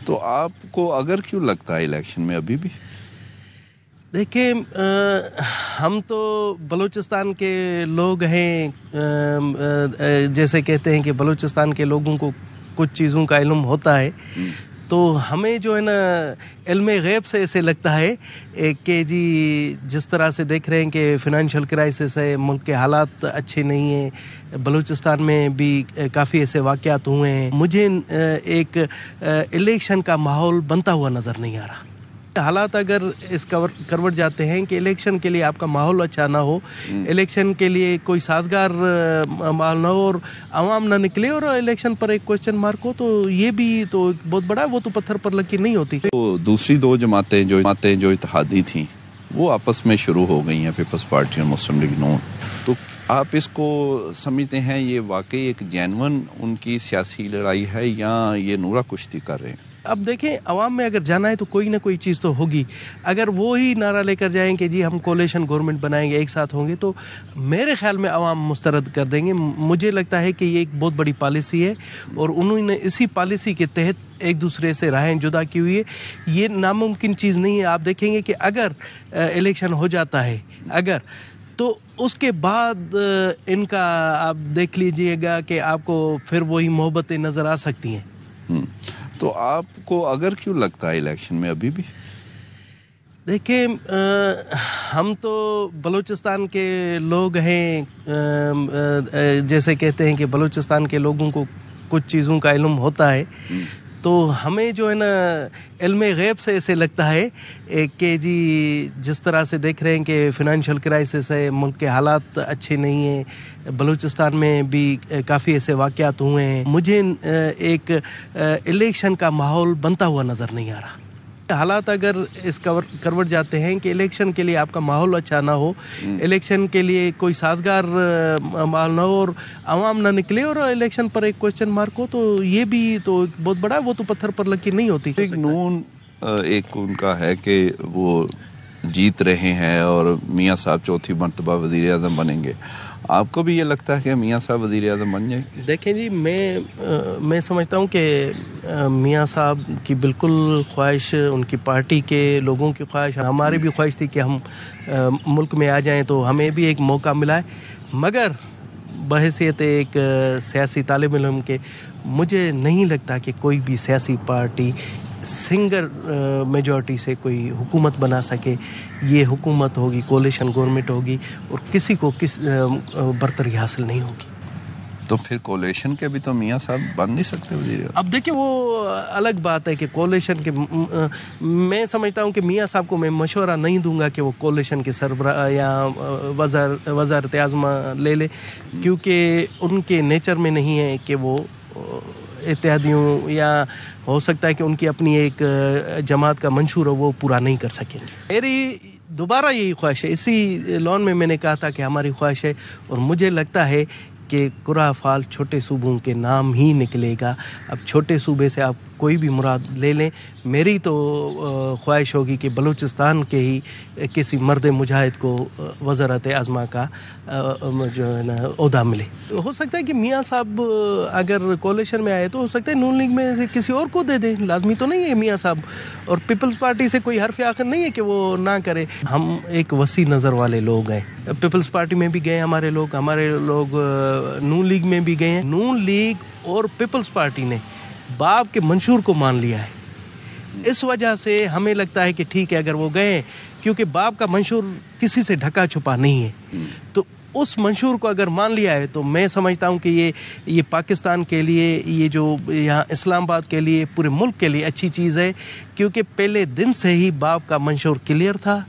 تو آپ کو اگر کیوں لگتا ہے الیکشن میں ابھی بھی؟ دیکھیں ہم تو بلوچستان کے لوگ ہیں، جیسے کہتے ہیں کہ بلوچستان کے لوگوں کو کچھ چیزوں کا علم ہوتا ہے، تو ہمیں جو ہے نا علم غیب سے ایسے لگتا ہے کہ جی جس طرح سے دیکھ رہے ہیں کہ فنانشل کرائسس ہے، ملک کے حالات اچھے نہیں ہیں، بلوچستان میں بھی کافی ایسے واقعات ہوئے ہیں، مجھے ایک الیکشن کا ماحول بنتا ہوا نظر نہیں آ رہا۔ حالات اگر اس کروٹ جاتے ہیں کہ الیکشن کے لیے آپ کا ماحول اچھا نہ ہو، الیکشن کے لیے کوئی سازگار ماحول نہ ہو اور عوام نہ نکلے اور الیکشن پر ایک کوسچن مارک ہو، تو یہ بھی تو بہت بڑا ہے، وہ تو پتھر پر لکیر نہیں ہوتی۔ تو دوسری دو جماعتیں جو اتحادی تھیں وہ آپس میں شروع ہو گئی ہیں، پیپلز پارٹی اور مسلم لیگ نون، تو آپ اس کو سمجھتے ہیں یہ واقعی ایک جینون ان کی سیاسی لڑائی ہے یا یہ نورا کشتی کر رہے ہیں؟ اب دیکھیں عوام میں اگر جانا ہے تو کوئی نہ کوئی چیز تو ہوگی۔ اگر وہی نعرہ لے کر جائیں کہ جی ہم کولیشن گورنمنٹ بنائیں گے، ایک ساتھ ہوں گے، تو میرے خیال میں عوام مسترد کر دیں گے۔ مجھے لگتا ہے کہ یہ ایک بہت بڑی پالیسی ہے اور انہوں نے اسی پالیسی کے تحت ایک دوسرے سے راہیں جدا کی ہوئی ہے۔ یہ ناممکن چیز نہیں ہے۔ آپ دیکھیں گے کہ اگر الیکشن ہو جاتا ہے تو اس کے بعد ان کا آپ دیکھ لیجئے گا کہ آپ کو پھر وہی محبتیں نظر آ سکتی ہیں۔ تو آپ کو اگر کیوں لگتا ہے الیکشن میں ابھی بھی؟ دیکھیں ہم تو بلوچستان کے لوگ ہیں، جیسے کہتے ہیں کہ بلوچستان کے لوگوں کو کچھ چیزوں کا علم ہوتا ہے، تو ہمیں جو ہے نا علم غیب سے ایسے لگتا ہے کہ جی جس طرح سے دیکھ رہے ہیں کہ فنانشل کرائسس ہے، ملک کے حالات اچھے نہیں ہیں، بلوچستان میں بھی کافی ایسے واقعات ہوئے ہیں، مجھے ایک الیکشن کا ماحول بنتا ہوا نظر نہیں آ رہا۔ حالات اگر اس کروٹ جاتے ہیں کہ الیکشن کے لیے آپ کا ماحول اچھا نہ ہو، الیکشن کے لیے کوئی سازگار ماحول نہ ہو اور عوام نہ نکلے اور الیکشن پر ایک کوسچن مارک ہو، تو یہ بھی تو بہت بڑا ہے، وہ تو پتھر پر لکیر نہیں ہوتی۔ نون ایک ان کا ہے کہ وہ جیت رہے ہیں اور میاں صاحب چوتھی مرتبہ وزیر اعظم بنیں گے، آپ کو بھی یہ لگتا ہے کہ میاں صاحب وزیر اعظم بن جائیں گے؟ دیکھیں جی میں سمجھتا ہوں کہ میاں صاحب کی بالکل خواہش، ان کی پارٹی کے لوگوں کی خواہش، ہماری بھی خواہش تھی کہ ہم ملک میں آ جائیں، تو ہمیں بھی ایک موقع ملا ہے، مگر بحیثیت ایک سیاسی طالب علم کے مجھے نہیں لگتا کہ کوئی بھی سیاسی پارٹی سنگل میجورٹی سے کوئی حکومت بنا سکے۔ یہ حکومت ہوگی، کولیشن گورنمنٹ ہوگی اور کسی کو برتری حاصل نہیں ہوگی۔ تو پھر کولیشن کے بھی تو میاں صاحب بن نہیں سکتے وزیر اعظم؟ اب دیکھیں وہ الگ بات ہے کہ کولیشن کے، میں سمجھتا ہوں کہ میاں صاحب کو میں مشورہ نہیں دوں گا کہ وہ کولیشن کے سربراہ یا وزارت اعظم لے لے، کیونکہ ان کے نیچر میں نہیں ہے کہ وہ اتحادیوں، یا ہو سکتا ہے کہ ان کی اپنی ایک جماعت کا منشور ہو، وہ پورا نہیں کر سکیں گے۔ میری دوبارہ یہی خواہش ہے، اسی لون میں نے کہا تھا کہ ہماری خواہش ہے، اور مجھے لگتا ہے کہ کرہ فال چھوٹے صوبوں کے نام ہی نکلے گا۔ اب چھوٹے صوبے سے آپ کوئی بھی مراد لے لیں، میری تو خواہش ہوگی کہ بلوچستان کے ہی کسی مرد مجاہد کو وزارت اعظم کا جو ہے نا عہدہ ملے۔ ہو سکتا ہے کہ میاں صاحب اگر کولیشن میں آئے تو ہو سکتا ہے نون لیگ میں سے کسی اور کو دے دیں، لازمی تو نہیں ہے میاں صاحب، اور پیپلز پارٹی سے کوئی حرف آخر نہیں ہے کہ وہ نہ کرے۔ ہم ایک وسیع نظر والے لوگ ہیں، پیپلز پارٹی میں بھی گئے ہمارے لوگ نون لیگ میں بھی گئے ہیں۔ نون لیگ اور پیپلز پارٹی نے باپ کے منشور کو مان لیا ہے، اس وجہ سے ہمیں لگتا ہے کہ ٹھیک ہے اگر وہ گئے، کیونکہ باپ کا منشور کسی سے ڈھکا چھپا نہیں ہے، تو اس منشور کو اگر مان لیا ہے تو میں سمجھتا ہوں کہ یہ پاکستان کے لیے، یہ جو یہاں اسلام آباد کے لیے، پورے ملک کے لیے اچھی چیز ہے، کیونکہ پہلے دن سے ہی باپ کا منشور کلیئر تھا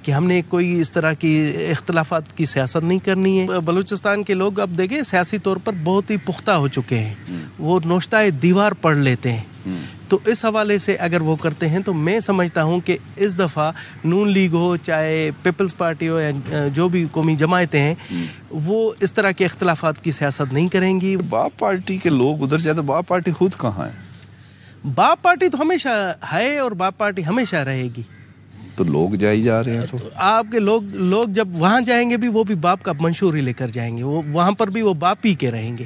کہ ہم نے کوئی اس طرح کی اختلافات کی سیاست نہیں کرنی ہے۔ بلوچستان کے لوگ اب دیکھیں سیاسی طور پر بہت ہی پختہ ہو چکے ہیں، وہ نوشتہ دیوار پڑھ لیتے ہیں، تو اس حوالے سے اگر وہ کرتے ہیں تو میں سمجھتا ہوں کہ اس دفعہ نون لیگ ہو، چاہے پیپلز پارٹی ہو، یا جو بھی قومی جماعتیں ہیں، وہ اس طرح کے اختلافات کی سیاست نہیں کریں گی۔ باپ پارٹی کے لوگ ادھر جاتے، باپ پارٹی خود کہاں ہے؟ باپ پارٹی تو ہمیشہ ہے اور باپ پارٹی ہمیشہ رہے گی۔ تو لوگ جائی جا رہے ہیں، تو آپ کے لوگ جب وہاں جائیں گے بھی وہ بھی باپ کا منشور ہی لے کر جائیں گے، وہ وہاں پر بھی وہ باپ ہی کے رہیں گے۔